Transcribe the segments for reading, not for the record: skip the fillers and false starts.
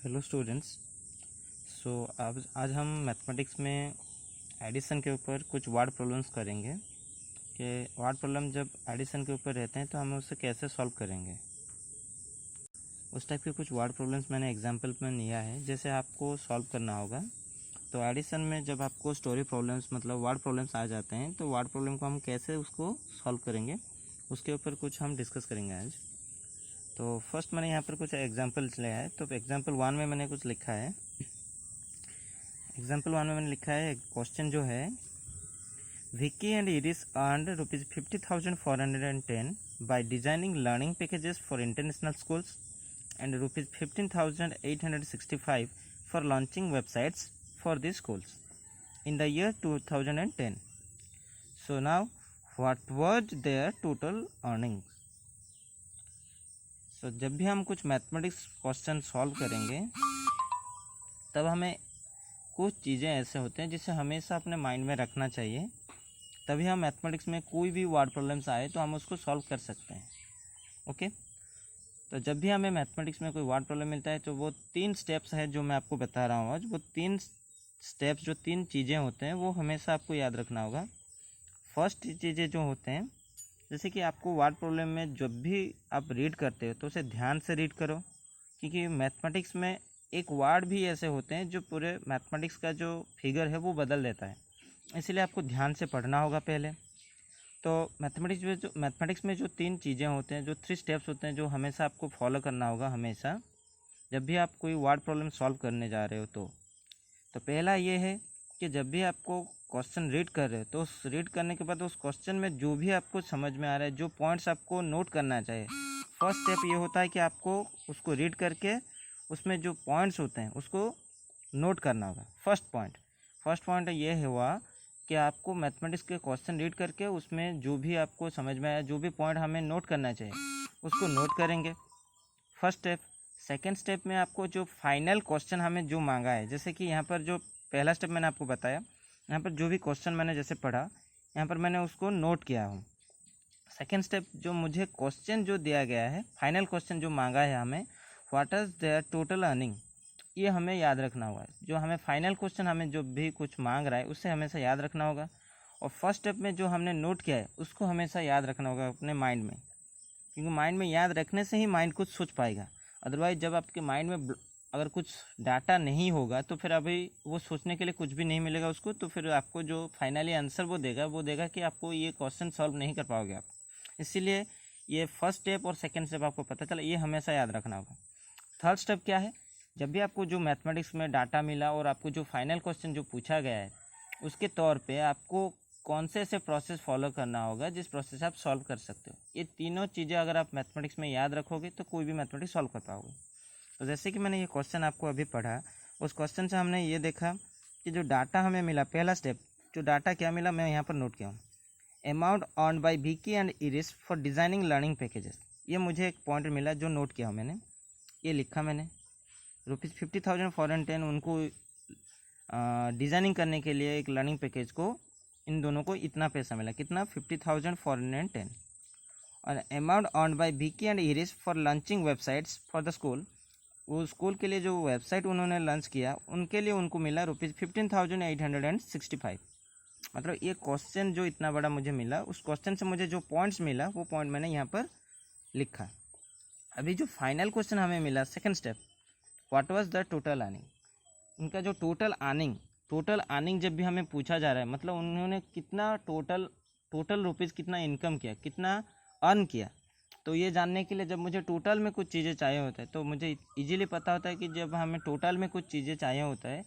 Hello students. अब आज हम मैथमेटिक्स में एडिशन के ऊपर कुछ वर्ड प्रॉब्लम्स करेंगे कि वर्ड प्रॉब्लम जब एडिशन के ऊपर रहते हैं तो हम उसे कैसे सॉल्व करेंगे। उस टाइप के कुछ वर्ड प्रॉब्लम्स मैंने एग्जांपल में लिया है, जैसे आपको सॉल्व करना होगा। तो एडिशन में जब आपको स्टोरी प्रॉब्लम्स मतलब वर्ड प्रॉब्लम्स आ जाते हैं तो वर्ड प्रॉब्लम को हम कैसे उसको सॉल्व करेंगे उसके ऊपर कुछ हम डिस्कस करेंगे आज। तो फर्स्ट मैंने यहाँ पर कुछ एग्जांपल्स लिया है। तो एग्जांपल 1 में मैंने कुछ लिखा है। एग्जांपल 1 में मैंने लिखा है क्वेश्चन जो है, Vicky and Iris earned ₹50,410 by designing learning packages for international schools and ₹15,865 for launching websites for the schools in the year 2010। So now what was there total earning. So जब भी हम कुछ मैथमेटिक्स क्वेश्चन सॉल्व करेंगे तब हमें कुछ चीज़ें ऐसे होते हैं जिसे हमेशा अपने माइंड में रखना चाहिए, तभी हम मैथमेटिक्स में कोई भी वर्ड प्रॉब्लम्स आए तो हम उसको सॉल्व कर सकते हैं। ओके, तो जब भी हमें मैथमेटिक्स में कोई वर्ड प्रॉब्लम मिलता है तो वो 3 स्टेप्स है जो मैं आपको बता रहा हूँ आज। वो 3 स्टेप्स जो 3 चीज़ें होते हैं वो हमेशा आपको याद रखना होगा। फर्स्ट चीज़ें जो होते हैं, जैसे कि आपको वर्ड प्रॉब्लम में जब भी आप रीड करते हो तो उसे ध्यान से रीड करो, क्योंकि मैथमेटिक्स में एक वर्ड भी ऐसे होते हैं जो पूरे मैथमेटिक्स का जो फिगर है वो बदल देता है, इसलिए आपको ध्यान से पढ़ना होगा पहले। तो मैथमेटिक्स में जो 3 चीज़ें होते हैं, जो 3 स्टेप्स होते हैं जो हमेशा आपको फॉलो करना होगा हमेशा जब भी आप कोई वर्ड प्रॉब्लम सॉल्व करने जा रहे हो। तो पहला ये है कि जब भी आपको क्वेश्चन रीड कर रहे हो तो उस रीड करने के बाद उस क्वेश्चन में जो भी आपको समझ में आ रहा है, जो पॉइंट्स आपको नोट करना चाहिए, फर्स्ट स्टेप ये होता है कि आपको उसको रीड करके उसमें जो पॉइंट्स होते हैं उसको नोट करना होगा। फर्स्ट पॉइंट ये हुआ कि आपको मैथमेटिक्स के क्वेश्चन रीड करके उसमें जो भी आपको समझ में आया, जो भी पॉइंट हमें नोट करना चाहिए उसको नोट करेंगे, फर्स्ट स्टेप। सेकेंड स्टेप में आपको जो फाइनल क्वेश्चन हमें जो मांगा है, जैसे कि यहाँ पर जो पहला स्टेप मैंने आपको बताया, यहाँ पर जो भी क्वेश्चन मैंने जैसे पढ़ा यहाँ पर मैंने उसको नोट किया हूँ। सेकेंड स्टेप, जो मुझे क्वेश्चन जो दिया गया है, फाइनल क्वेश्चन जो मांगा है हमें, what is there total earning, ये हमें याद रखना होगा। जो हमें फाइनल क्वेश्चन हमें जो भी कुछ मांग रहा है उससे हमेशा याद रखना होगा। और फर्स्ट स्टेप में जो हमने नोट किया है उसको हमेशा याद रखना होगा अपने माइंड में, क्योंकि माइंड में याद रखने से ही माइंड कुछ सोच पाएगा। अदरवाइज जब आपके माइंड में अगर कुछ डाटा नहीं होगा तो फिर अभी वो सोचने के लिए कुछ भी नहीं मिलेगा उसको, तो फिर आपको जो फाइनली आंसर वो देगा कि आपको ये क्वेश्चन सॉल्व नहीं कर पाओगे आप। इसीलिए ये फर्स्ट स्टेप और सेकेंड स्टेप आपको पता चला, ये हमेशा याद रखना होगा। थर्ड स्टेप क्या है, जब भी आपको जो मैथमेटिक्स में डाटा मिला और आपको जो फाइनल क्वेश्चन जो पूछा गया है उसके तौर पे आपको कौन से ऐसे प्रोसेस फॉलो करना होगा जिस प्रोसेस से आप सॉल्व कर सकते हो। ये तीनों चीज़ें अगर आप मैथमेटिक्स में याद रखोगे तो कोई भी मैथमेटिक्स सॉल्व कर पाओगे। तो जैसे कि मैंने ये क्वेश्चन आपको अभी पढ़ा, उस क्वेश्चन से हमने ये देखा कि जो डाटा हमें मिला, पहला स्टेप जो डाटा क्या मिला मैं यहाँ पर नोट किया हूँ, amount earned by Vicky and Iris for designing learning packages. ये मुझे एक पॉइंट मिला जो नोट किया हूँ मैंने, ये लिखा मैंने, ₹50,410 उनको डिज़ाइनिंग करने के लिए एक लर्निंग पैकेज को, इन दोनों को इतना पैसा मिला, कितना, 50,410। और amount earned by Vicky and Iris for launching websites for the school, वो स्कूल के लिए जो वेबसाइट उन्होंने लॉन्च किया उनके लिए उनको मिला ₹15,865। मतलब ये क्वेश्चन जो इतना बड़ा मुझे मिला, उस क्वेश्चन से मुझे जो पॉइंट्स मिला वो पॉइंट मैंने यहाँ पर लिखा। अभी जो फाइनल क्वेश्चन हमें मिला, second step, what was the total earning, उनका जो टोटल अर्निंग जब भी हमें पूछा जा रहा है, मतलब उन्होंने कितना टोटल रुपीज़ कितना इनकम किया, कितना अर्न किया, तो ये जानने के लिए जब मुझे टोटल में कुछ चीज़ें चाहिए होता है तो मुझे इजीली पता होता है कि जब हमें टोटल में कुछ चीज़ें चाहिए होता है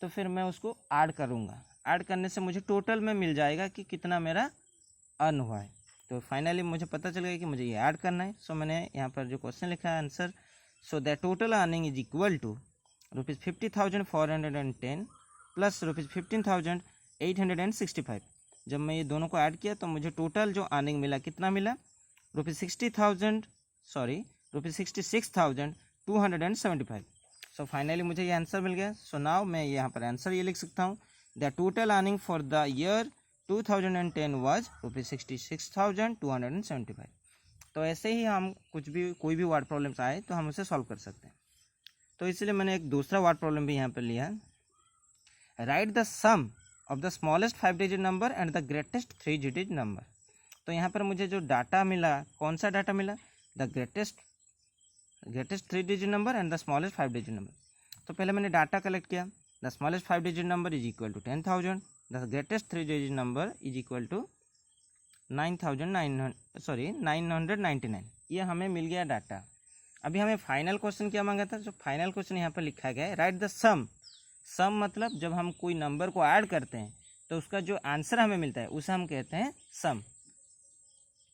तो फिर मैं उसको ऐड करूँगा, ऐड करने से मुझे टोटल में मिल जाएगा कि कितना मेरा अर्न हुआ है। तो फाइनली मुझे पता चल गया कि मुझे ये ऐड करना है। सो मैंने यहाँ पर जो क्वेश्चन लिखा है answer, so the total earning is equal to ₹50,410 plus ₹15,865। जब मैं ये दोनों को ऐड किया तो मुझे टोटल जो अर्निंग मिला कितना मिला, ₹66,275। सो फाइनली मुझे ये आंसर मिल गया। सो नाउ मैं यहाँ पर आंसर ये लिख सकता हूँ, the total earning for the year 2010 was ₹66,275। तो ऐसे ही हम कोई भी वर्ड प्रॉब्लम्स आए तो हम उसे सॉल्व कर सकते हैं। तो इसलिए मैंने एक दूसरा वर्ड प्रॉब्लम भी यहाँ पर लिया। Write the sum of the smallest 5 digit number and the greatest 3 digit number. तो यहाँ पर मुझे जो डाटा मिला, कौन सा डाटा मिला, the greatest 3 digit number and the smallest 5 digit number. तो पहले मैंने डाटा कलेक्ट किया। The smallest 5 digit number is equal to 10,000, the greatest 3 digit number is equal to 999, ये हमें मिल गया डाटा। अभी हमें फाइनल क्वेश्चन क्या मांगा था, जो फाइनल क्वेश्चन यहाँ पर लिखा गया है, राइट द सम। सम मतलब जब हम कोई नंबर को ऐड करते हैं तो उसका जो आंसर हमें मिलता है उसे हम कहते हैं सम।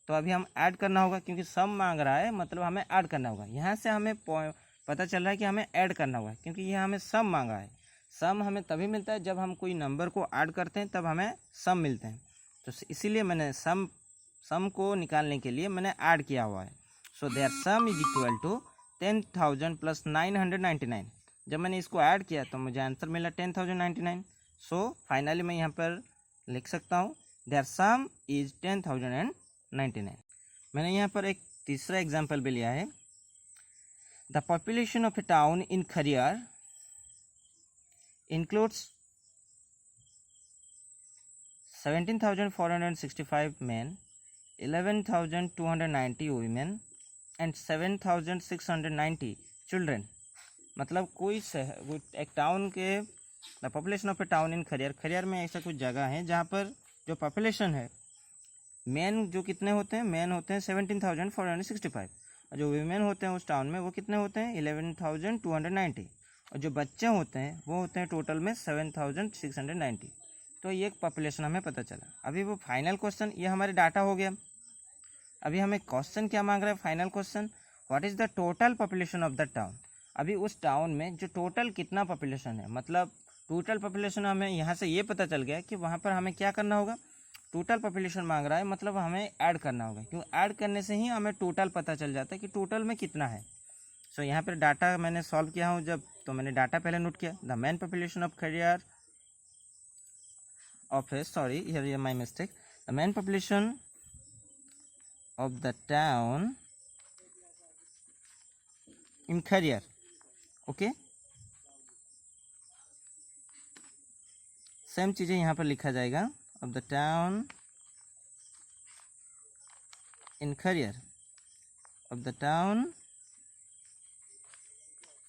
तो अभी हम ऐड करना होगा, क्योंकि सम मांग रहा है मतलब हमें ऐड करना होगा। यहाँ से हमें पता चल रहा है कि हमें ऐड करना होगा, क्योंकि यह हमें सम मांगा है। सम हमें तभी मिलता है जब हम कोई नंबर को ऐड करते हैं, तब हमें सम मिलते हैं। तो इसीलिए मैंने सम को निकालने के लिए मैंने ऐड किया हुआ है। So there sum is equal to 10,000 plus 999। जब मैंने इसको ऐड किया तो मुझे आंसर मिला 10,099। सो फाइनली मैं यहाँ पर लिख सकता हूँ देयर सम इज 10,099। मैंने यहाँ पर एक तीसरा एग्जाम्पल भी लिया है। The population of A town in Khariar includes 17,465 men, 11,290 women and 7,690 children। मतलब कोई एक टाउन के the population of A town in Khariar, Khariar में ऐसा कुछ जगह है जहाँ पर जो पॉपुलेशन है, मेन जो कितने होते हैं, मेन होते हैं 17,465, और जो वीमेन होते हैं उस टाउन में वो कितने होते हैं 11,290, और जो बच्चे होते हैं वो होते हैं टोटल में 7,690। तो ये एक पॉपुलेशन हमें पता चला। अभी वो फाइनल क्वेश्चन, ये हमारे डाटा हो गया। अभी हमें क्वेश्चन क्या मांग रहा है, final question, what is the total population of the town. अभी उस टाउन में जो टोटल कितना पॉपुलेशन है, मतलब टोटल पॉपुलेशन हमें यहाँ से ये पता चल गया कि वहाँ पर हमें क्या करना होगा, टोटल पॉपुलेशन मांग रहा है मतलब हमें ऐड करना होगा, क्योंकि ऐड करने से ही हमें टोटल पता चल जाता है कि टोटल में कितना है। सो यहाँ पर डाटा मैंने सॉल्व किया हूँ जब, तो मैंने डाटा पहले नोट किया। The main population of Khariar of A, sorry here my mistake, the main population of the town in Khariar, okay. Same चीज़ें यहाँ पर लिखा जाएगा, of the town in Khariar, of the town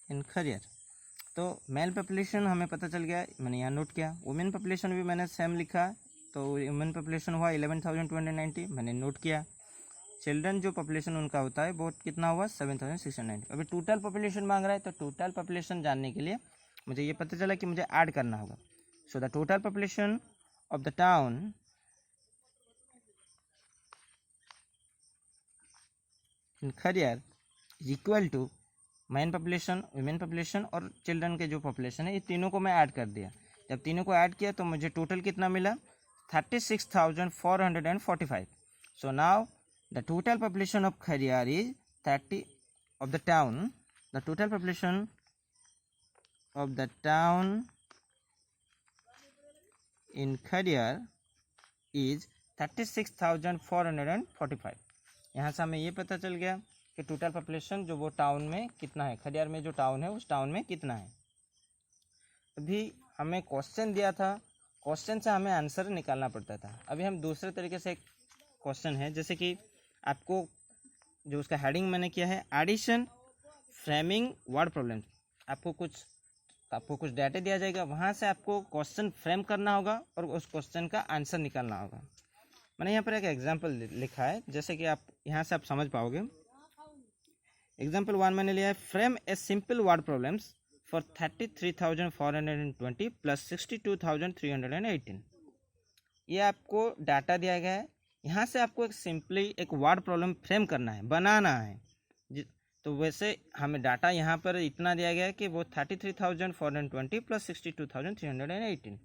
in Khariar. तो मेल पॉपुलेशन हमें पता चल गया, मैंने यहाँ नोट किया। वुमेन पॉपुलेशन भी मैंने सेम लिखा, तो वुमेन पॉपुलेशन हुआ 11,290, मैंने नोट किया। चिल्ड्रन जो पॉपुलेशन उनका होता है वो कितना हुआ 7,690। अभी टोटल पॉपुलेशन मांग रहा है, तो टोटल पॉपुलेशन जानने के लिए मुझे ये पता चला कि मुझे ऐड करना होगा। So the total population of the town in Khariar is equal to man population, women population और चिल्ड्रन के जो पॉपुलेशन है, ये तीनों को मैं ऐड कर दिया। जब तीनों को ऐड किया तो मुझे टोटल कितना मिला 36,445। So now the total population of Khariar is 30 of the town, the total population of the town in Khariar is 36,445। यहाँ से हमें ये पता चल गया कि टोटल पॉपुलेशन जो वो टाउन में कितना है, खरियार में जो टाउन है उस टाउन में कितना है। अभी हमें क्वेश्चन दिया था, क्वेश्चन से हमें आंसर निकालना पड़ता था। अभी हम दूसरे तरीके से एक क्वेश्चन है, जैसे कि आपको जो उसका हेडिंग मैंने किया है एडिशन फ्रेमिंग वर्ड प्रॉब्लम। आपको कुछ डाटा दिया जाएगा, वहाँ से आपको क्वेश्चन फ्रेम करना होगा और उस क्वेश्चन का आंसर निकालना होगा। मैंने यहाँ पर एक एग्जाम्पल लिखा है, जैसे कि आप यहाँ से आप समझ पाओगे। एग्जाम्पल 1 मैंने लिया है, frame a simple word problems for 33,420 plus 62,318। ये आपको डाटा दिया गया है, यहाँ से आपको एक सिंपली एक वर्ड प्रॉब्लम फ्रेम करना है, बनाना है। तो वैसे हमें डाटा यहाँ पर इतना दिया गया है कि वो 33,420 प्लस 62,318।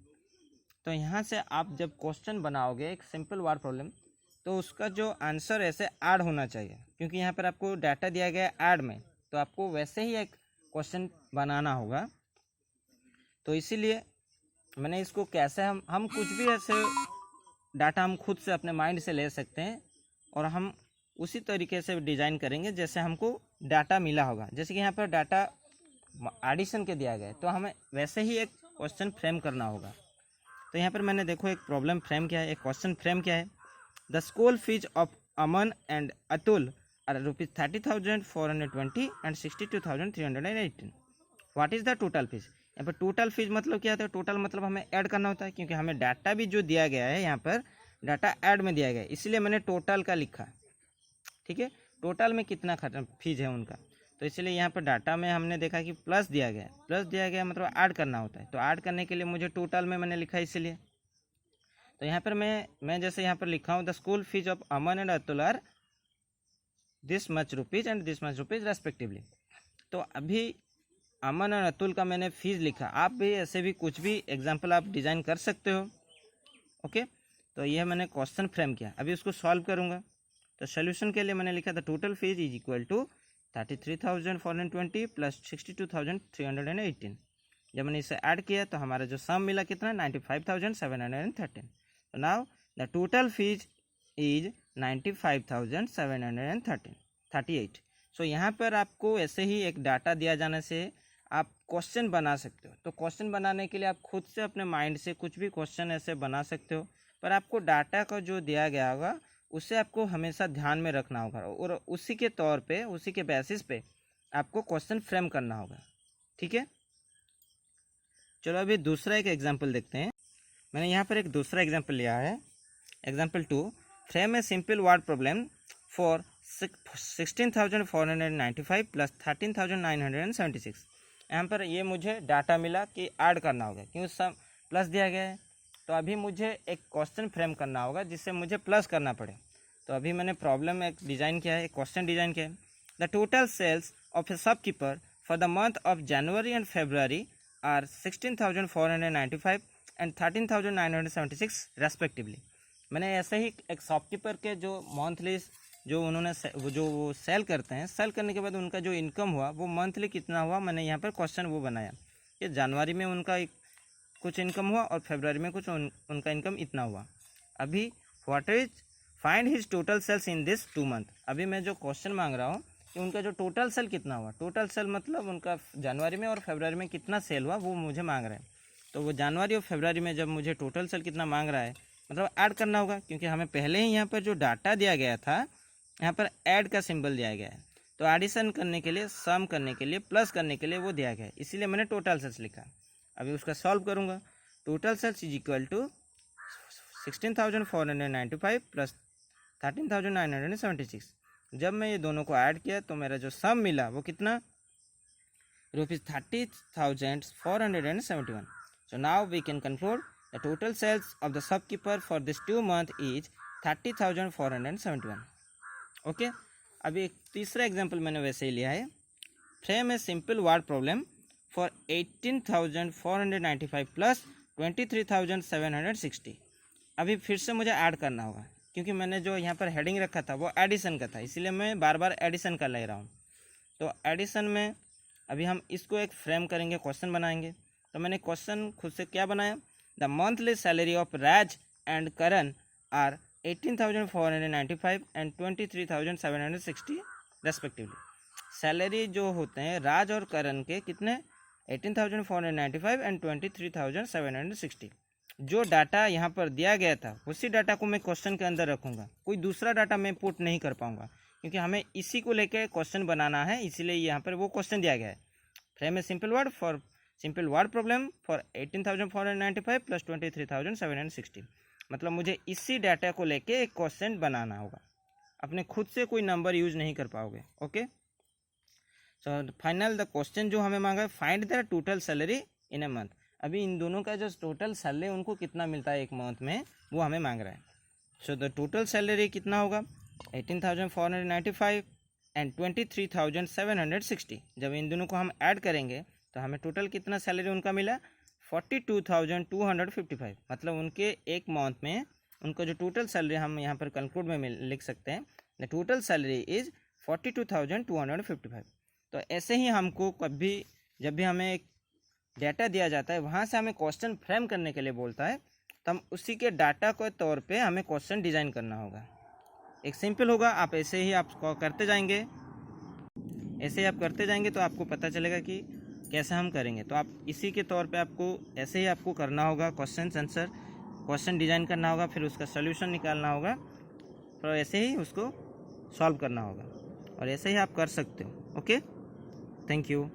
तो यहाँ से आप जब क्वेश्चन बनाओगे एक सिंपल वर्ड प्रॉब्लम, तो उसका जो आंसर ऐसे ऐड होना चाहिए, क्योंकि यहाँ पर आपको डाटा दिया गया है ऐड में, तो आपको वैसे ही एक क्वेश्चन बनाना होगा। तो इसीलिए मैंने इसको कैसे हम कुछ भी ऐसे डाटा हम खुद से अपने माइंड से ले सकते हैं और हम उसी तरीके से डिज़ाइन करेंगे जैसे हमको डाटा मिला होगा। जैसे कि यहाँ पर डाटा एडिशन के दिया गया है, तो हमें वैसे ही एक क्वेश्चन फ्रेम करना होगा। तो यहाँ पर मैंने देखो एक प्रॉब्लम फ्रेम किया है, एक क्वेश्चन फ्रेम किया है। The school fees of Aman and Atul are ₹30,420 and 62,318। What is the total fees. यहाँ पर टोटल फीस मतलब क्या होता है, टोटल मतलब हमें ऐड करना होता है, क्योंकि हमें डाटा भी जो दिया गया है यहाँ पर डाटा ऐड में दिया गया है, इसलिए मैंने टोटल का लिखा। ठीक है, टोटल में कितना खर्च फीस है उनका, तो इसलिए यहाँ पर डाटा में हमने देखा कि प्लस दिया गया है, प्लस दिया गया मतलब ऐड करना होता है, तो ऐड करने के लिए मुझे टोटल में मैंने लिखा इसलिए। तो यहाँ पर मैं जैसे यहाँ पर लिखा हूँ the school fees of Aman and Atul are this much rupees and this much rupees respectively. तो अभी अमन और अतुल का मैंने फीस लिखा, आप भी ऐसे भी कुछ भी एग्जाम्पल आप डिज़ाइन कर सकते हो। ओके, तो यह मैंने क्वेश्चन फ्रेम किया, अभी उसको सॉल्व करूँगा। तो सोल्यूशन के लिए मैंने लिखा था total fees is equal to 33,420 plus 62,318। जब मैंने इसे ऐड किया तो हमारा जो सम मिला कितना 95,713। तो now the total fees is 95,738। सो यहाँ पर आपको ऐसे ही एक डाटा दिया जाने से आप क्वेश्चन बना सकते हो। तो क्वेश्चन बनाने के लिए आप खुद से अपने माइंड से कुछ भी क्वेश्चन ऐसे बना सकते हो, पर आपको डाटा का जो दिया गया होगा उसे आपको हमेशा ध्यान में रखना होगा, और उसी के तौर पे, उसी के बेसिस पे आपको क्वेश्चन फ्रेम करना होगा। ठीक है, चलो अभी दूसरा एक एग्जांपल देखते हैं। मैंने यहाँ पर एक दूसरा एग्जांपल लिया है, example 2। Frame a simple word problem for 16,495 plus 13,976। यहाँ पर ये मुझे डाटा मिला कि ऐड करना होगा, क्यों सब प्लस दिया गया है, तो अभी मुझे एक क्वेश्चन फ्रेम करना होगा जिससे मुझे प्लस करना पड़े। तो अभी मैंने प्रॉब्लम एक डिज़ाइन किया है, एक क्वेश्चन डिज़ाइन किया है। The total sales of a shopkeeper for the month of January and February are 16,495 and 13,976 respectively. मैंने ऐसे ही एक शॉपकीपर के जो मंथली जो उन्होंने जो वो सेल करते हैं, सेल करने के बाद उनका जो इनकम हुआ वो मंथली कितना हुआ, मैंने यहाँ पर क्वेश्चन वो बनाया कि जनवरी में उनका कुछ इनकम हुआ और फरवरी में कुछ उनका इनकम इतना हुआ। अभी what is find his total sales in this 2 month. अभी मैं जो क्वेश्चन मांग रहा हूँ कि उनका जो टोटल सेल कितना हुआ, टोटल सेल मतलब उनका जनवरी में और फरवरी में कितना सेल हुआ वो मुझे मांग रहा है। तो वो जनवरी और फरवरी में जब मुझे टोटल सेल कितना मांग रहा है, मतलब ऐड करना होगा, क्योंकि हमें पहले ही यहाँ पर जो डाटा दिया गया था यहाँ पर ऐड का सिंबल दिया गया है, तो एडिशन करने के लिए, सम करने के लिए, प्लस करने के लिए वो दिया गया है, इसीलिए मैंने टोटल सेल्स लिखा। अभी उसका सॉल्व करूँगा। Total sales is equal to 16,495 plus 13,976। जब मैं ये दोनों को ऐड किया तो मेरा जो सम मिला वो कितना, ₹30,471। So now we can conclude the total sales of the shopkeeper for this 2 months is 30,471. Okay, अभी एक तीसरा एग्जाम्पल मैंने वैसे ही लिया है। Frame a simple word problem for 18,495 plus 23,760। अभी फिर से मुझे ऐड करना होगा, क्योंकि मैंने जो यहाँ पर हेडिंग रखा था वो एडिशन का था, इसलिए मैं बार बार एडिशन का ले रहा हूँ। तो एडिशन में अभी हम इसको एक फ्रेम करेंगे, क्वेश्चन बनाएंगे। तो मैंने क्वेश्चन खुद से क्या बनाया, the monthly salary of Raj and Karan are 18,495 and 23,760 respectively. Salary जो होते हैं राज और करण के कितने, 18,495 एंड 23,760। जो डाटा यहाँ पर दिया गया था उसी डाटा को मैं क्वेश्चन के अंदर रखूँगा, कोई दूसरा डाटा मैं पुट नहीं कर पाऊँगा, क्योंकि हमें इसी को लेकर क्वेश्चन बनाना है, इसीलिए यहाँ पर वो क्वेश्चन दिया गया है। Frame a simple word problem for 18,495 plus 23,760। मतलब मुझे इसी डाटा को लेके एक क्वेश्चन बनाना होगा, अपने खुद से कोई नंबर यूज नहीं कर पाओगे। Okay, so final the question जो हमें मांगा है, find the total salary in a month. अभी इन दोनों का जो टोटल सैलरी उनको कितना मिलता है एक मंथ में, वो हमें मांग रहा है। सो द टोटल सैलरी कितना होगा, 18,495 एंड 23,760। जब इन दोनों को हम ऐड करेंगे तो हमें टोटल कितना सैलरी उनका मिला, 42,255। मतलब उनके एक मंथ में उनका जो टोटल सैलरी हम यहाँ पर कंक्लूड में लिख सकते हैं, द टोटल सैलरी इज 42,255। तो ऐसे ही हमको कभी जब भी हमें एक डाटा दिया जाता है वहाँ से हमें क्वेश्चन फ्रेम करने के लिए बोलता है, तो हम उसी के डाटा के तौर पे हमें क्वेश्चन डिज़ाइन करना होगा। एक सिंपल होगा, आप ऐसे ही आप करते जाएंगे, ऐसे ही आप करते जाएंगे तो आपको पता चलेगा कि कैसे हम करेंगे। तो आप इसी के तौर पे आपको ऐसे ही आपको करना होगा, क्वेश्चन आंसर, क्वेश्चन डिज़ाइन करना होगा, फिर उसका सोल्यूशन निकालना होगा, और ऐसे ही उसको सॉल्व करना होगा, और ऐसे ही आप कर सकते हो। Okay, thank you.